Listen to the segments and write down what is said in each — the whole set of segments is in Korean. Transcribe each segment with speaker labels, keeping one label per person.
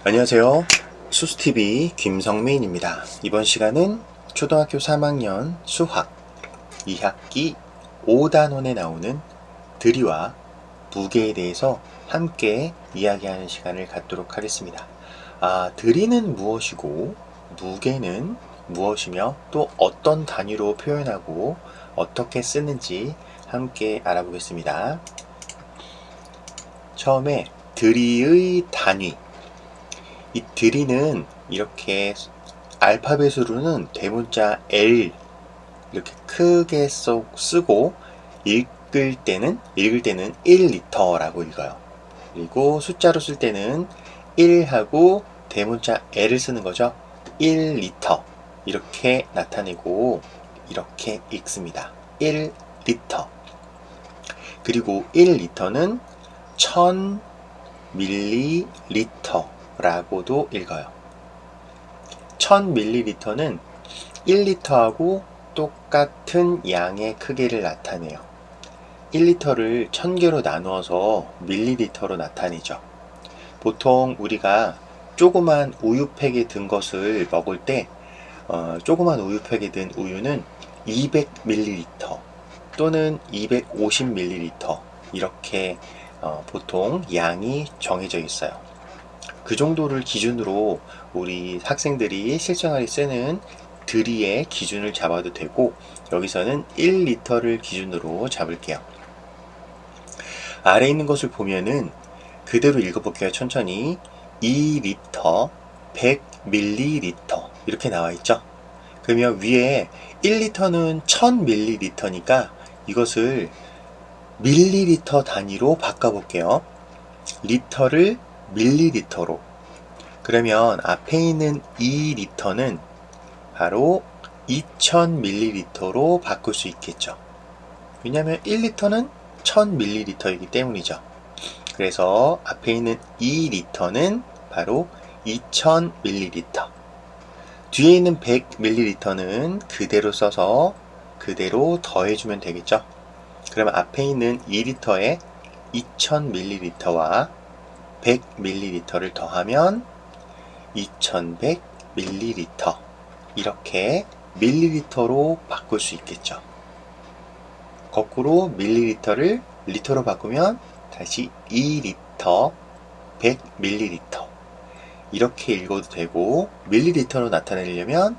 Speaker 1: 안녕하세요. 수수TV 김성민입니다. 이번 시간은 초등학교 3학년 수학 2학기 5단원에 나오는 들이와 무게에 대해서 함께 이야기하는 시간을 갖도록 하겠습니다. 들이는 무엇이고 무게는 무엇이며 또 어떤 단위로 표현하고 어떻게 쓰는지 함께 알아보겠습니다. 처음에 들이의 단위. 이 들이는 이렇게 알파벳으로는 대문자 L 이렇게 크게 쓰고 읽을 때는 1리터라고 읽어요. 그리고 숫자로 쓸 때는 1하고 대문자 L을 쓰는 거죠. 1리터 이렇게 나타내고 이렇게 읽습니다. 1리터. 그리고 1리터는 1000ml 라고도 읽어요. 1000ml는 1리터하고 똑같은 양의 크기를 나타내요. 1리터를 1000개로 나누어서 밀리리터로 나타내죠. 보통 우리가 조그만 우유팩에 든 것을 먹을 때 조그만 우유팩에 든 우유는 200ml 또는 250ml 이렇게 보통 양이 정해져 있어요. 그 정도를 기준으로 우리 학생들이 실생활에 쓰는 들이의 기준을 잡아도 되고, 여기서는 1리터를 기준으로 잡을게요. 아래 있는 것을 보면은 그대로 읽어볼게요. 천천히. 2리터 100ml 이렇게 나와 있죠. 그러면 위에 1리터는 1000ml니까 이것을 밀리리터 단위로 바꿔볼게요. 리터를 밀리리터로. 그러면 앞에 있는 2리터는 바로 2000ml로 바꿀 수 있겠죠. 왜냐하면 1리터는 1000ml이기 때문이죠. 그래서 앞에 있는 2리터는 바로 2000ml. 뒤에 있는 100ml는 그대로 써서 그대로 더해주면 되겠죠. 그러면 앞에 있는 2리터에 2000ml와 100ml를 더하면 2100ml 이렇게 밀리리터로 바꿀 수 있겠죠. 거꾸로 밀리리터를 리터로 바꾸면 다시 2리터 100ml 이렇게 읽어도 되고, 밀리리터로 나타내려면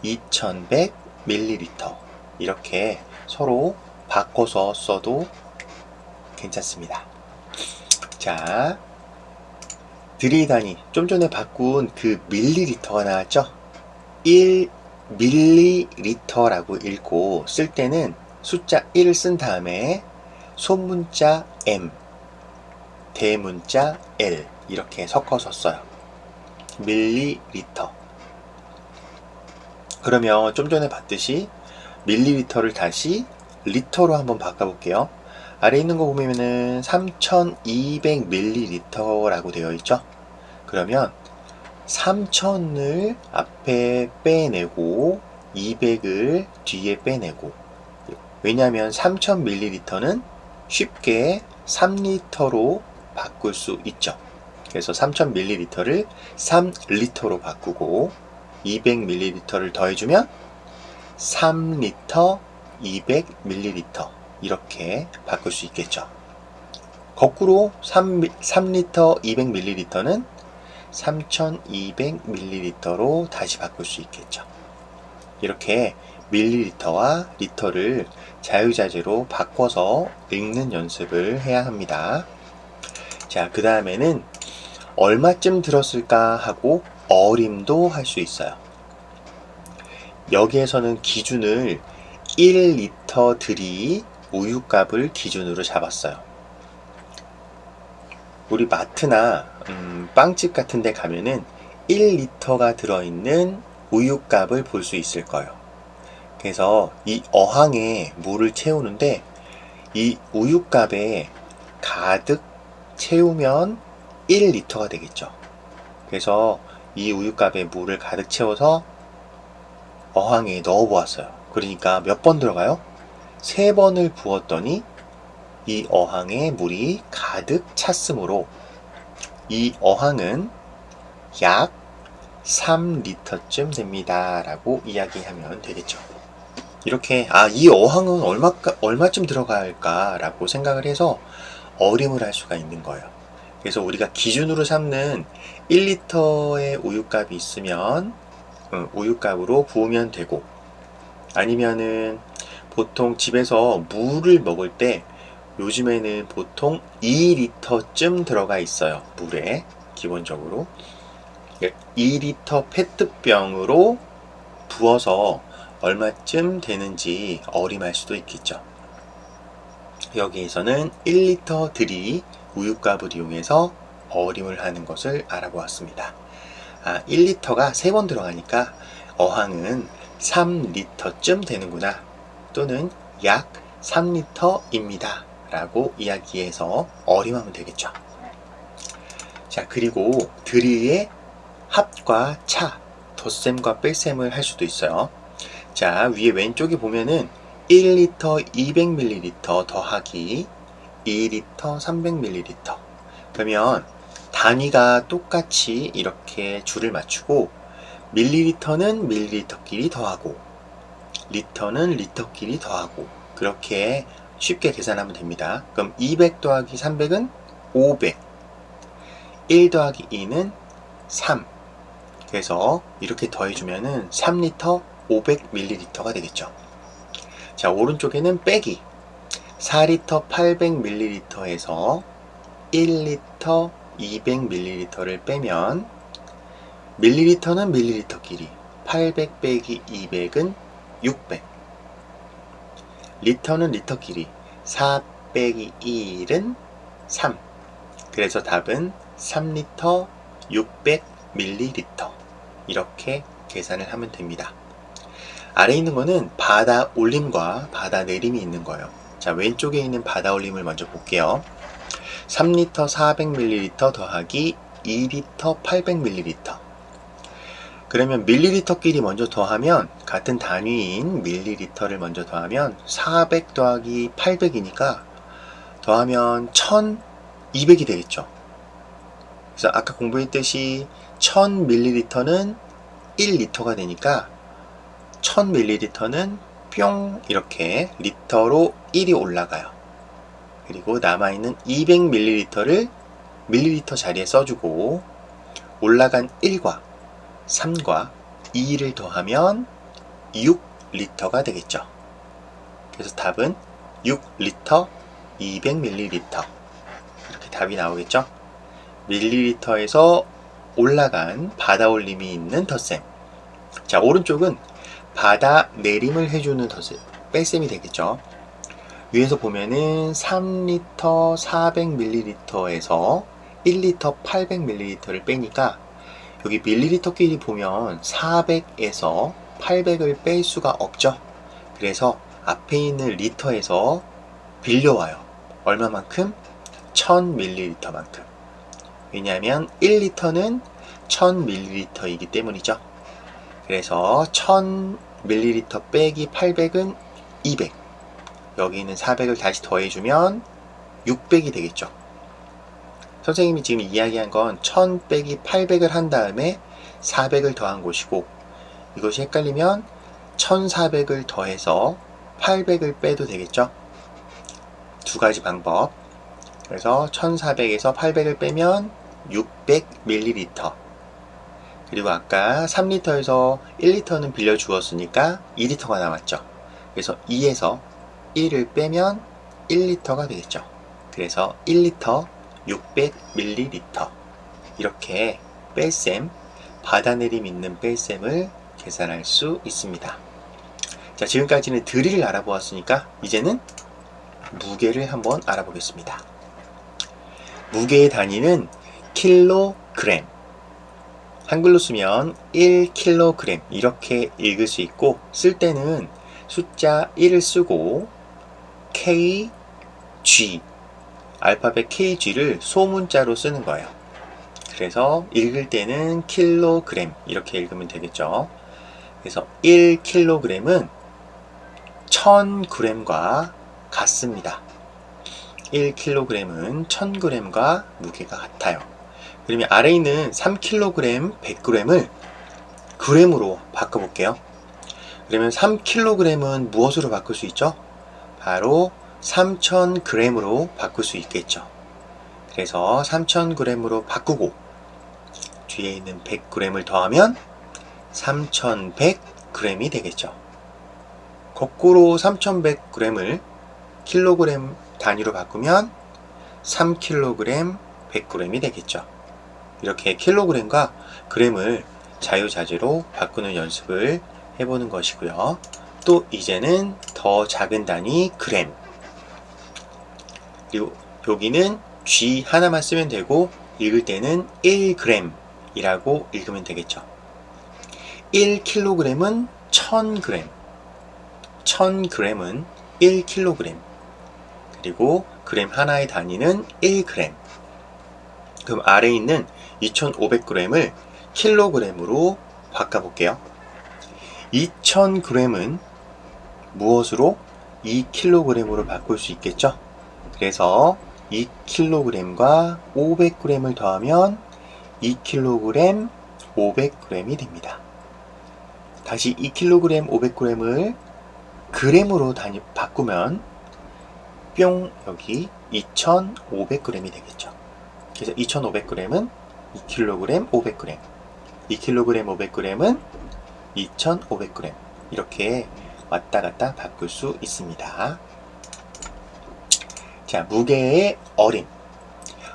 Speaker 1: 2100ml 이렇게 서로 바꿔서 써도 괜찮습니다. 자, 들이 단위 좀 전에 바꾼 그 밀리리터가 나왔죠. 1밀리리터라고 읽고 쓸 때는 숫자 1을 쓴 다음에 소문자 M, 대문자 L 이렇게 섞어서 써요. 밀리리터. 그러면 좀 전에 봤듯이 밀리리터를 다시 리터로 한번 바꿔볼게요. 아래 있는 거 보면은 3200ml라고 되어 있죠. 그러면 3000을 앞에 빼내고 200을 뒤에 빼내고, 왜냐하면 3000ml는 쉽게 3리터로 바꿀 수 있죠. 그래서 3000ml를 3리터로 바꾸고 200ml를 더해주면 3리터 200ml 이렇게 바꿀 수 있겠죠. 거꾸로 3리터 200ml는 3200ml로 다시 바꿀 수 있겠죠. 이렇게 밀리리터와 리터를 자유자재로 바꿔서 읽는 연습을 해야 합니다. 자, 그 다음에는 얼마쯤 들었을까 하고 어림도 할 수 있어요. 여기에서는 기준을 1리터 들이 우유값을 기준으로 잡았어요. 우리 마트나 빵집 같은 데 가면은 1리터가 들어있는 우유값을 볼 수 있을 거예요. 그래서 이 어항에 물을 채우는데 이 우유값에 가득 채우면 1리터가 되겠죠. 그래서 이 우유값에 물을 가득 채워서 어항에 넣어 보았어요. 그러니까 몇 번 들어가요? 3번을 부었더니 이 어항에 물이 가득 찼으므로 이 어항은 약 3리터쯤 됩니다 라고 이야기하면 되겠죠. 이렇게 이 어항은 얼마쯤 들어갈까 라고 생각을 해서 어림을 할 수가 있는 거예요. 그래서 우리가 기준으로 삼는 1리터의 우유값이 있으면 우유값으로 부으면 되고, 아니면은 보통 집에서 물을 먹을 때 요즘에는 보통 2리터쯤 들어가 있어요. 물에 기본적으로 2리터 페트병으로 부어서 얼마쯤 되는지 어림할 수도 있겠죠. 여기에서는 1리터 들이 우유값을 이용해서 어림을 하는 것을 알아보았습니다. 1리터가 3번 들어가니까 어항은 3리터쯤 되는구나, 또는 약 3리터입니다 라고 이야기해서 어림하면 되겠죠. 자, 그리고 들이의 합과 차, 덧셈과 뺄셈을 할 수도 있어요. 자, 위에 왼쪽에 보면은 1리터 200ml 더하기 2리터 300ml. 그러면 단위가 똑같이 이렇게 줄을 맞추고 밀리리터는 밀리리터끼리 더하고 리터는 리터끼리 더하고, 그렇게 쉽게 계산하면 됩니다. 그럼 200 더하기 300은 500, 1 더하기 2는 3. 그래서 이렇게 더해주면은 3리터 500ml가 되겠죠. 자, 오른쪽에는 빼기 4리터 800ml에서 1리터 200ml를 빼면 밀리리터는 밀리리터끼리 800 빼기 200은 600, 리터는 리터끼리 4 빼기 1은 3. 그래서 답은 3리터 600ml. 이렇게 계산을 하면 됩니다. 아래 있는 거는 바다 올림과 바다 내림이 있는 거예요. 자, 왼쪽에 있는 바다 올림을 먼저 볼게요. 3리터 400ml 더하기 2리터 800ml. 그러면 밀리리터끼리 먼저 더하면, 같은 단위인 밀리리터를 먼저 더하면 400 더하기 800이니까 더하면 1200이 되겠죠. 그래서 아까 공부했듯이 1000ml는 1리터가 되니까 1000ml는 뿅 이렇게 리터로 1이 올라가요. 그리고 남아있는 200ml를 밀리리터 자리에 써주고 올라간 1과 3과 2를 더하면 6리터가 되겠죠. 그래서 답은 6리터 200ml. 이렇게 답이 나오겠죠. 밀리리터에서 올라간 바다 올림이 있는 덧셈. 자, 오른쪽은 바다 내림을 해주는 덧셈, 뺄셈이 되겠죠. 위에서 보면은 3리터 400ml에서 1리터 800ml를 빼니까 여기 밀리리터끼리 보면 400에서 800을 뺄 수가 없죠. 그래서 앞에 있는 리터에서 빌려와요. 얼마만큼? 1000ml만큼. 왜냐하면 1리터는 1000ml이기 때문이죠. 그래서 1000ml 빼기 800은 200. 여기 있는 400을 다시 더해주면 600이 되겠죠. 선생님이 지금 이야기한 건 1000 빼기 800을 한 다음에 400을 더한 것이고, 이것이 헷갈리면 1400을 더해서 800을 빼도 되겠죠. 두 가지 방법. 그래서 1400에서 800을 빼면 600ml. 그리고 아까 3리터에서 1리터는 빌려주었으니까 2리터가 남았죠. 그래서 2에서 1을 빼면 1리터가 되겠죠. 그래서 1리터 600ml. 이렇게 뺄셈, 바다 내림 있는 뺄셈을 계산할 수 있습니다. 자, 지금까지는 들이를 알아보았으니까 이제는 무게를 한번 알아보겠습니다. 무게의 단위는 킬로그램. 한글로 쓰면 1kg 이렇게 읽을 수 있고, 쓸 때는 숫자 1을 쓰고 kg, 알파벳 kg를 소문자로 쓰는 거예요. 그래서 읽을 때는 킬로그램 이렇게 읽으면 되겠죠. 그래서 1kg은 1000g과 같습니다. 1kg은 1000g과 무게가 같아요. 그러면 아래에 있는 3kg, 100g을 g으로 바꿔볼게요. 그러면 3kg은 무엇으로 바꿀 수 있죠? 바로 3000g으로 바꿀 수 있겠죠. 그래서 3000g으로 바꾸고 뒤에 있는 100g을 더하면 3100g이 되겠죠. 거꾸로 3100g을 킬로그램 단위로 바꾸면 3kg, 100g이 되겠죠. 이렇게 킬로그램과 그램을 자유자재로 바꾸는 연습을 해보는 것이고요. 또 이제는 더 작은 단위 그램, 그리고 여기는 G 하나만 쓰면 되고 읽을 때는 1g 이라고 읽으면 되겠죠. 1kg은 1000g, 1000g은 1kg, 그리고 그램 하나의 단위는 1g. 그럼 아래에 있는 2500g을 킬로그램으로 바꿔볼게요. 2000g은 무엇으로? 2kg으로 바꿀 수 있겠죠? 그래서 2kg과 500g을 더하면 2kg, 500g이 됩니다. 다시 2kg, 500g을 그램으로 바꾸면 뿅 여기 2500g이 되겠죠. 그래서 2500g은 2kg, 500g, 2kg, 500g은 2500g 이렇게 왔다 갔다 바꿀 수 있습니다. 자, 무게의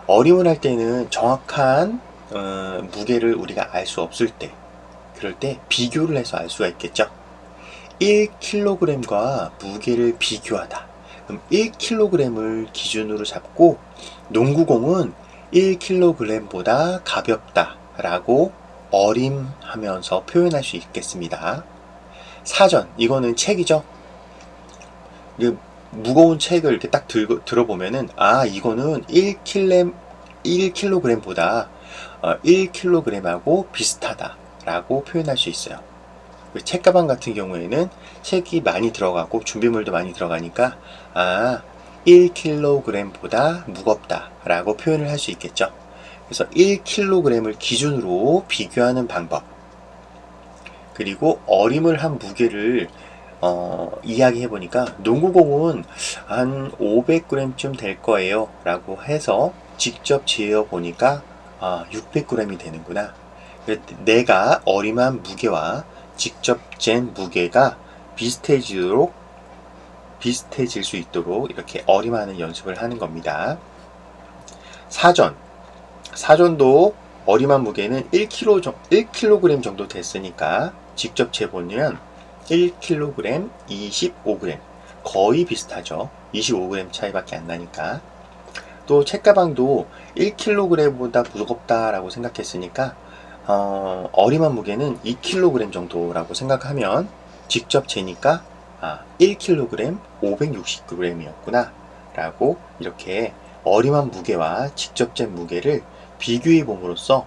Speaker 1: 어림을 할 때는 정확한 무게를 우리가 알 수 없을 때, 그럴 때 비교를 해서 알 수가 있겠죠. 1kg과 무게를 비교하다. 그럼 1kg을 기준으로 잡고 농구공은 1kg보다 가볍다 라고 어림하면서 표현할 수 있겠습니다. 사전, 이거는 책이죠. 무거운 책을 이렇게 딱 들어보면은 이거는 1kg보다 1kg하고 비슷하다 라고 표현할 수 있어요. 책가방 같은 경우에는 책이 많이 들어가고 준비물도 많이 들어가니까 1kg보다 무겁다 라고 표현을 할 수 있겠죠. 그래서 1kg을 기준으로 비교하는 방법, 그리고 어림을 한 무게를 이야기해 보니까 농구공은 한 500g쯤 될 거예요 라고 해서 직접 재어 보니까 600g이 되는구나. 내가 어림한 무게와 직접 잰 무게가 비슷해질 수 있도록 이렇게 어림하는 연습을 하는 겁니다. 사전도 어림한 무게는 1kg 정도 됐으니까 직접 재보면 1kg, 25g 거의 비슷하죠. 25g 차이밖에 안 나니까. 또 책가방도 1kg보다 무겁다라고 생각했으니까 어림한 무게는 2kg 정도라고 생각하면 직접 재니까 1kg 560g이었구나 라고 이렇게 어림한 무게와 직접 잰 무게를 비교해 봄으로써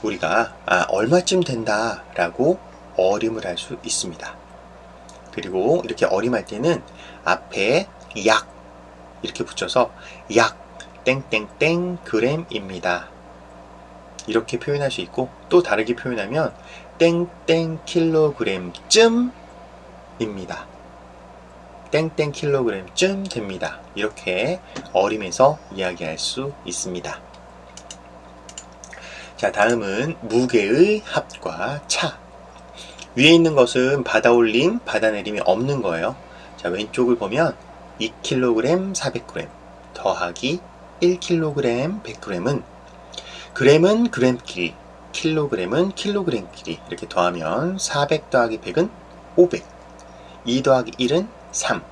Speaker 1: 우리가 얼마쯤 된다 라고 어림을 할 수 있습니다. 그리고 이렇게 어림할 때는 앞에 약 이렇게 붙여서 약 땡땡땡 g입니다 이렇게 표현할 수 있고, 또 다르게 표현하면 땡땡 킬로그램쯤 입니다. 땡땡 킬로그램쯤 됩니다. 이렇게 어림해서 이야기할 수 있습니다. 자, 다음은 무게의 합과 차. 위에 있는 것은 받아올림, 받아내림이 없는 거예요. 자, 왼쪽을 보면 2kg, 400g 더하기 1kg, 100g은 g은 그램 길이, 킬로그램은 킬로그램 길이 이렇게 더하면 400 더하기 100은 500, 2 더하기 1은 3,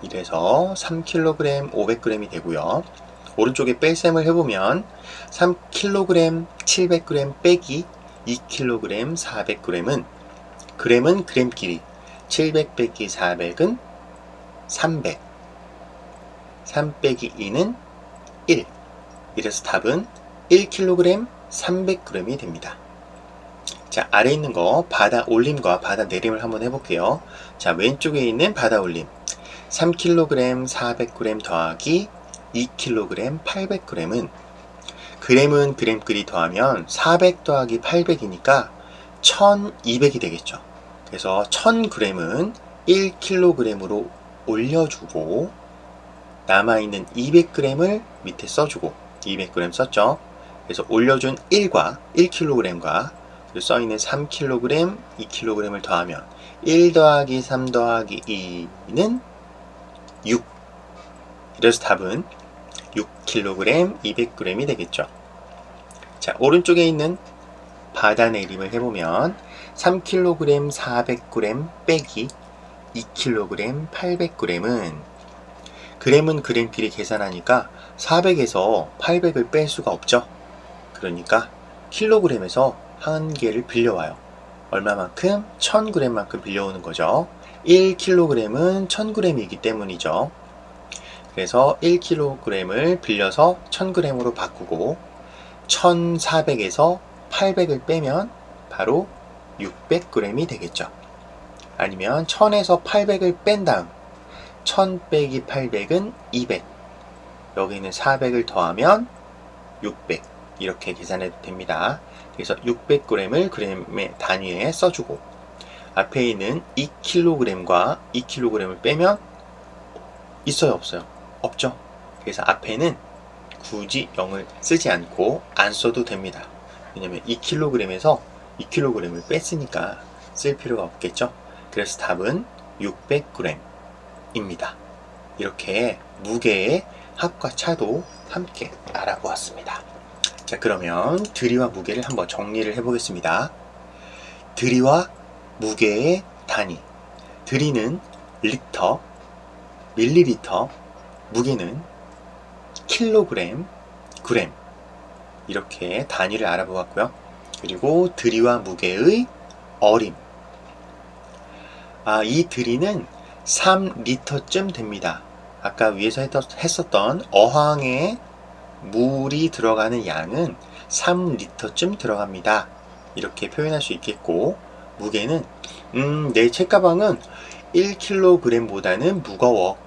Speaker 1: 이래서 3kg, 500g이 되고요. 오른쪽에 뺄셈을 해보면 3kg, 700g 빼기 2kg, 400g은 g은 그램 길이, 700 빼기 400은 300, 3 빼기 2는 1, 이래서 답은 1kg, 300g이 됩니다. 자, 아래 있는 거 받아 올림과 받아 내림을 한번 해볼게요. 자, 왼쪽에 있는 받아 올림 3kg, 400g 더하기 2kg, 800g은 그램은 그램끼리 더하면 400 더하기 800이니까 1200이 되겠죠. 그래서 1000g은 1kg으로 올려주고 남아있는 200g을 밑에 써주고 200g 썼죠. 그래서 올려준 1과 1kg과 그리고 써있는 3kg, 2kg을 더하면 1 더하기 3 더하기 2는 6. 그래서 답은 6kg, 200g이 되겠죠. 자, 오른쪽에 있는 바다 내림을 해보면 3kg, 400g 빼기 2kg, 800g은 그램은 그램끼리 계산하니까 400에서 800을 뺄 수가 없죠. 그러니까 킬로그램에서 한 개를 빌려와요. 얼마만큼? 1000g만큼 빌려오는 거죠. 1kg은 1000g이기 때문이죠. 그래서 1kg을 빌려서 1000g으로 바꾸고 1400에서 800을 빼면 바로 600g이 되겠죠. 아니면 1000에서 800을 뺀 다음 1000 빼기 800은 200, 여기는 400을 더하면 600, 이렇게 계산해도 됩니다. 그래서 600g을 그램의 단위에 써주고 앞에 있는 2kg과 2kg을 빼면 있어요, 없어요? 없죠. 그래서 앞에는 굳이 0을 쓰지 않고 안 써도 됩니다. 왜냐면 2kg에서 2kg을 뺐으니까 쓸 필요가 없겠죠. 그래서 답은 600g입니다. 이렇게 무게의 합과 차도 함께 알아보았습니다. 자, 그러면 들이와 무게를 한번 정리를 해보겠습니다. 들이와 무게의 단위. 들이는 리터, 밀리리터, 무게는 킬로그램, 그램, 이렇게 단위를 알아보았고요. 그리고 들이와 무게의 어림. 이 들이는 3리터쯤 됩니다. 아까 위에서 했었던 어항에 물이 들어가는 양은 3리터쯤 들어갑니다. 이렇게 표현할 수 있겠고, 무게는 내 책가방은 1kg보다는 무거워.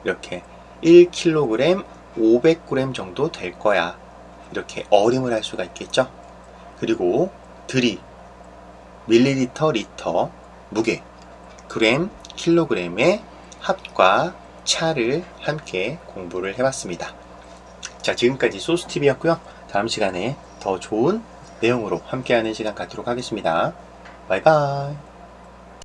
Speaker 1: 이렇게 1kg 500g 정도 될 거야. 이렇게 어림을 할 수가 있겠죠. 그리고 들이, 밀리리터, 리터, 무게, 그램, 킬로그램의 합과 차를 함께 공부를 해봤습니다. 자, 지금까지 소스TV였고요. 다음 시간에 더 좋은 내용으로 함께하는 시간 갖도록 하겠습니다. 바이바이.